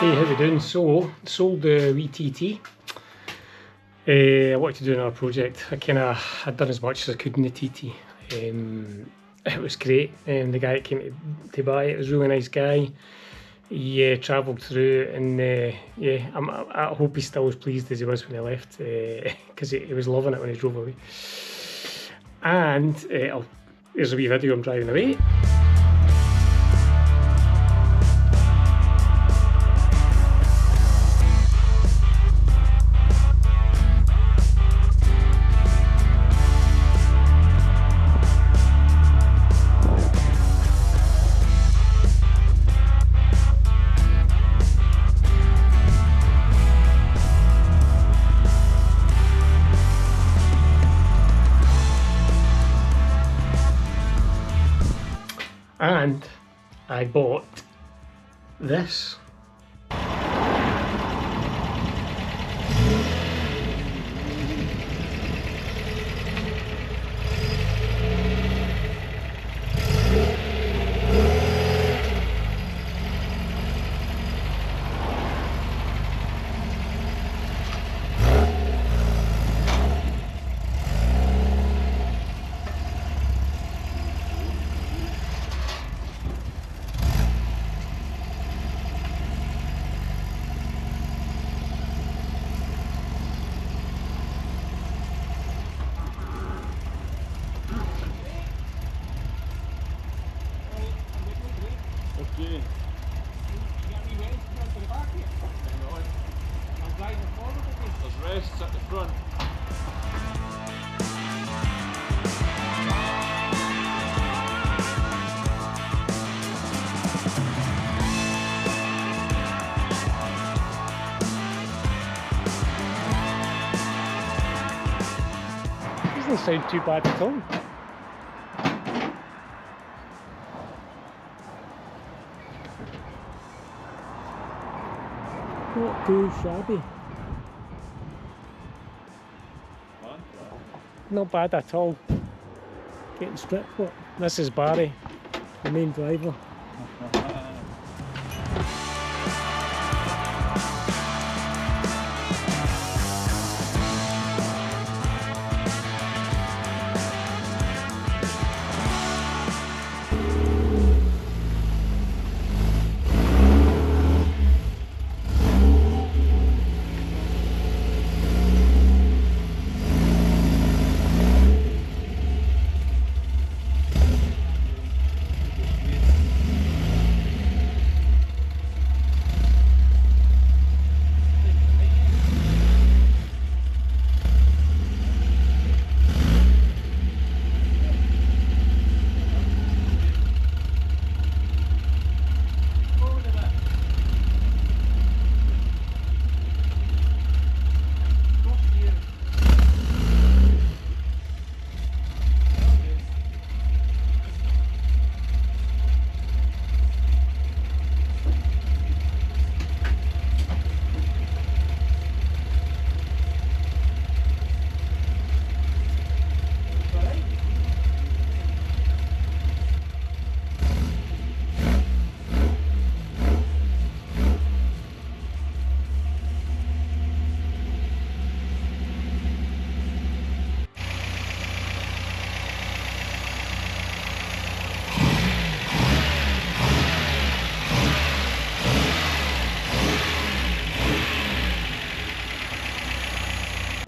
Hey, how we doing? So, sold the wee TT. I wanted to do another project. I'd done as much as I could in the TT. It was great. The guy that came to buy it was a really nice guy. He travelled through, and yeah, I hope he's still as pleased as he was when he left, because he was loving it when he drove away. And here's a wee video of him driving away. And I bought this. Okay. There's rests at the front. Doesn't sound too bad at all. Not too shabby. Not bad at all. Getting stripped. What? This is Barry, the main driver.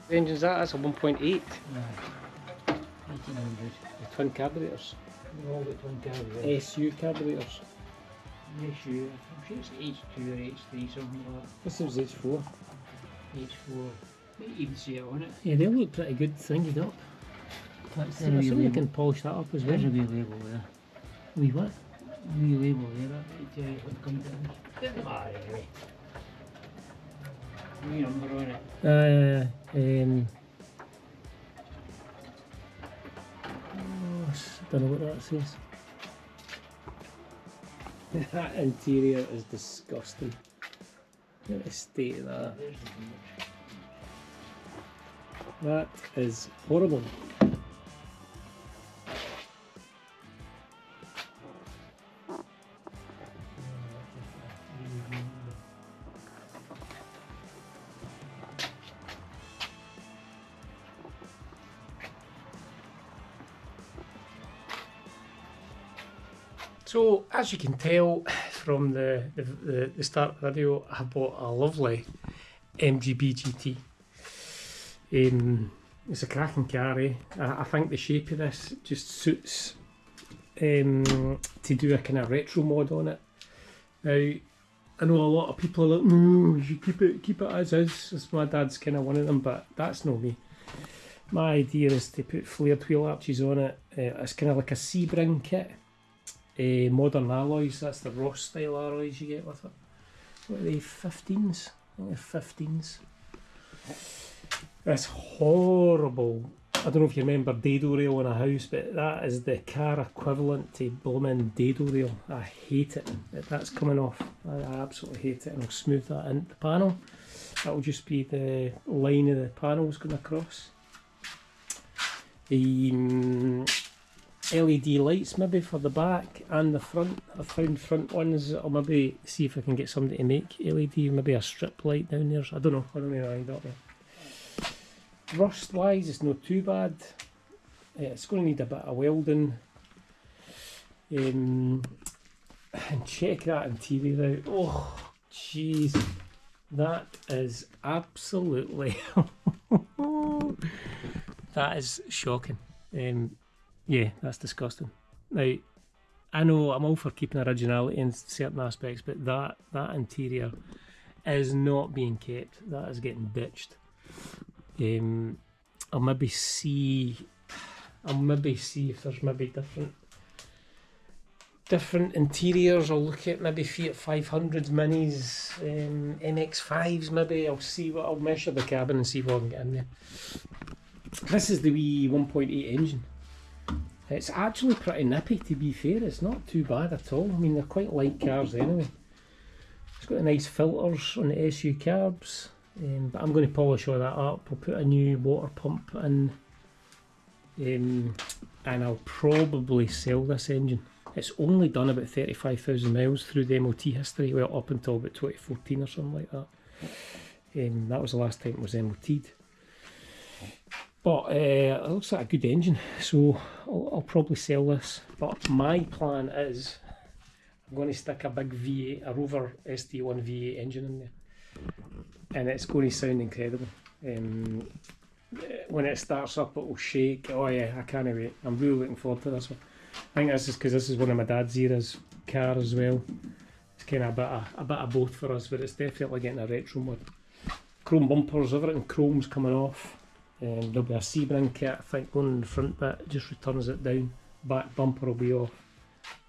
The engine's that's a 1.8. Yeah. 1800. The twin carburetors. They've all got twin carburetors. SU carburetors. SU, I'm sure it's H2 or H3, something like that. This is H4. H4. You can even see it on it. Yeah, they look pretty good thingied up. That's I assume you can polish that up as well. There's a wee label there. A wee what? A wee label there, that will tell you what comes in. Doesn't matter anyway. A wee number on it. I don't know what that says. That interior is disgusting. Look at the state of that. There's the image. That is horrible. So as you can tell from the start of the video, I bought a lovely MGB GT. It's a cracking car, eh? I think the shape of this just suits to do a kind of retro mod on it. Now, I know a lot of people are like, no, you should keep it as is. As my dad's kind of one of them, but that's not me. My idea is to put flared wheel arches on it. It's kind of like a Seabring kit. Modern alloys, that's the Ross style alloys you get with it. What are they, 15s? I think they're 15s. This horrible, I don't know if you remember dado rail in a house, but that is the car equivalent to blooming dado rail. I hate it. That's coming off. I absolutely hate it, and I'll smooth that into the panel. That will just be the line of the panels going across. The LED lights maybe for the back and the front. I've found front ones. I'll maybe see if I can get somebody to make LED, maybe a strip light down there. I don't know lined up there. Rust wise, it's not too bad. It's going to need a bit of welding. And check that interior out. Oh, jeez, that is absolutely that is shocking. Yeah, that's disgusting. Now, I know I'm all for keeping originality in certain aspects, but that interior is not being kept. That is getting ditched. I'll maybe see if there's maybe different interiors. I'll look at maybe Fiat 500s, Minis, MX5s maybe. I'll measure the cabin and see what I can get in there. This is the wee 1.8 engine. It's actually pretty nippy, to be fair. It's not too bad at all. I mean, they're quite light cars anyway. It's got nice filters on the SU carbs. But I'm going to polish all that up. I'll put a new water pump in, and I'll probably sell this engine. It's only done about 35,000 miles through the MOT history, well, up until about 2014 or something like that. That was the last time it was MOT'd. But it looks like a good engine, so I'll probably sell this. But my plan is I'm going to stick a big V8, a Rover ST1 V8 engine in there. And it's going to sound incredible. When it starts up, it will shake. Oh yeah, I can't wait. I'm really looking forward to this one. I think this is because this is one of my dad's era's car as well. It's kind of a bit of both for us, but it's definitely getting a retro mod. Chrome bumpers, everything chrome's coming off. There'll be a Seabring kit, I think, going in the front bit. It just returns it down. Back bumper will be off.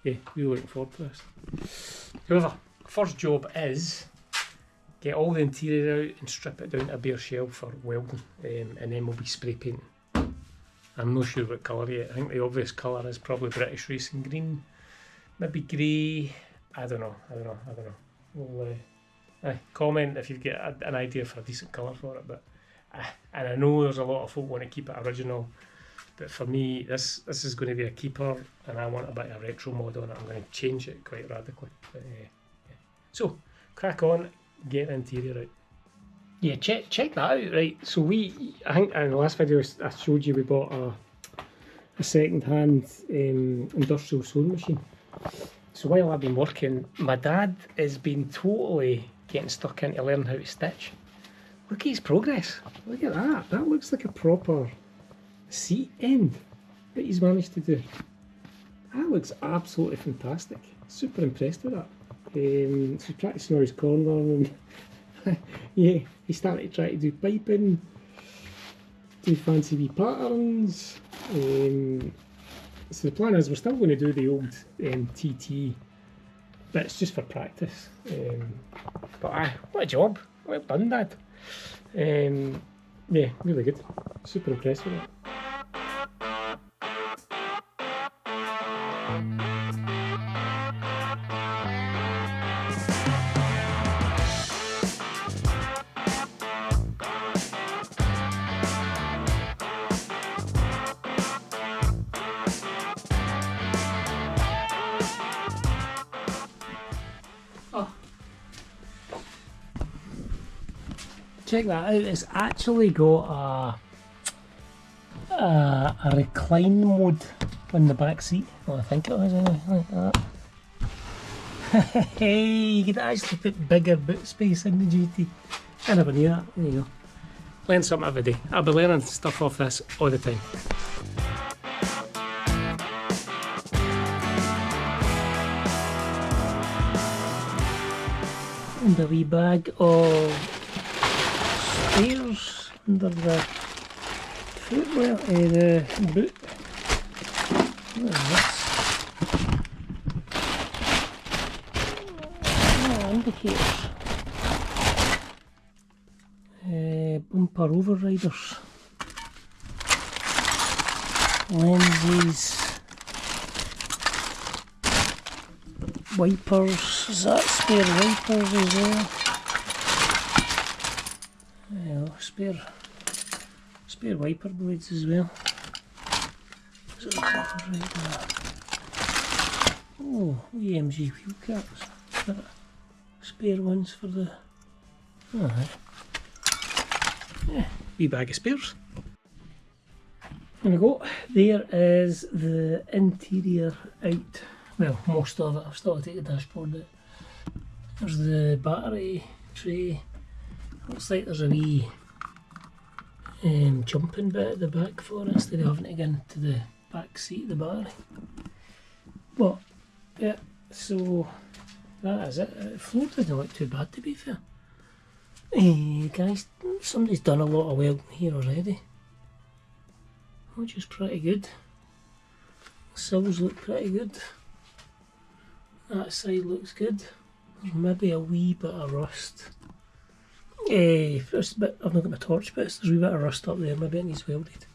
Yeah, really looking forward to this. However, first job is get all the interior out and strip it down to a bare shell for welding, and then we'll be spray painting. I'm not sure what colour yet. I think the obvious colour is probably British Racing Green, maybe grey. I don't know. We'll comment if you get an idea for a decent colour for it. But and I know there's a lot of folk want to keep it original, but for me this is going to be a keeper, and I want a bit of retro mod on it. I'm going to change it quite radically. But, yeah. So crack on. Get the interior out. Yeah, check that out, right? So I think in the last video I showed you we bought a second-hand industrial sewing machine. So while I've been working, my dad has been totally getting stuck into learning how to stitch. Look at his progress. Look at that. That looks like a proper seat end that he's managed to do. That looks absolutely fantastic. Super impressed with that. So practicing on his corner, and yeah, he started to try to do piping, do fancy wee patterns. So the plan is we're still going to do the old TT, but it's just for practice. But what a job! Well done, Dad. Yeah, really good. Super impressed with it. Check that out, it's actually got a recline mode on the back seat. Well, I think it is anyway, like that. Hey, you could actually put bigger boot space in the GT. I never knew that. There you go. Learn something every day. I'll be learning stuff off this all the time. And a wee bag of spares under the footwear, the boot. What is this? Oh, indicators. Bumper overriders. Lenses. Wipers. Is that spare wipers as well? Yeah, spare wiper blades as well. Is it right there? Oh, the MG wheel caps. Spare ones for the. Alright. Yeah, wee bag of spares. There we go. There is the interior out. Well, most of it. I've still got to take the dashboard out. There's the battery tray. Looks like there's a wee jumping bit at the back for it instead of having to get into the back seat of the battery. But yeah, so that is it. The floor doesn't look too bad, to be fair. Guys, somebody's done a lot of welding here already, which is pretty good. Sills look pretty good. That side looks good. There's maybe a wee bit of rust. First bit, I've not got my torch bits, there's a wee bit of rust up there, maybe it needs welded.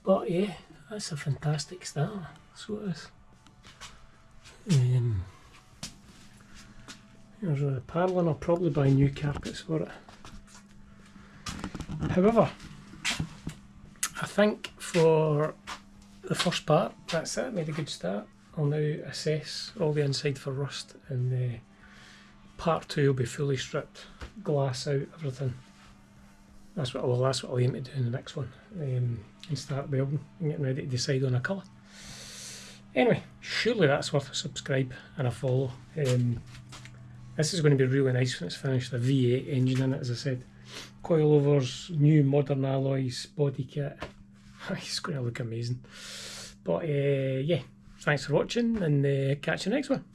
But yeah, that's a fantastic start, that's what it is. There's a paneling. I'll probably buy new carpets for it. However, I think for the first part, that's it, made a good start. I'll now assess all the inside for rust, and part 2 will be fully stripped, glass out, everything. That's what I'll aim to do in the next one, and start welding and getting ready to decide on a colour. Anyway, surely that's worth a subscribe and a follow. This is going to be really nice when it's finished. A V8 engine in it, as I said. Coilovers, new modern alloys, body kit. It's going to look amazing. But yeah, thanks for watching, and catch you next one.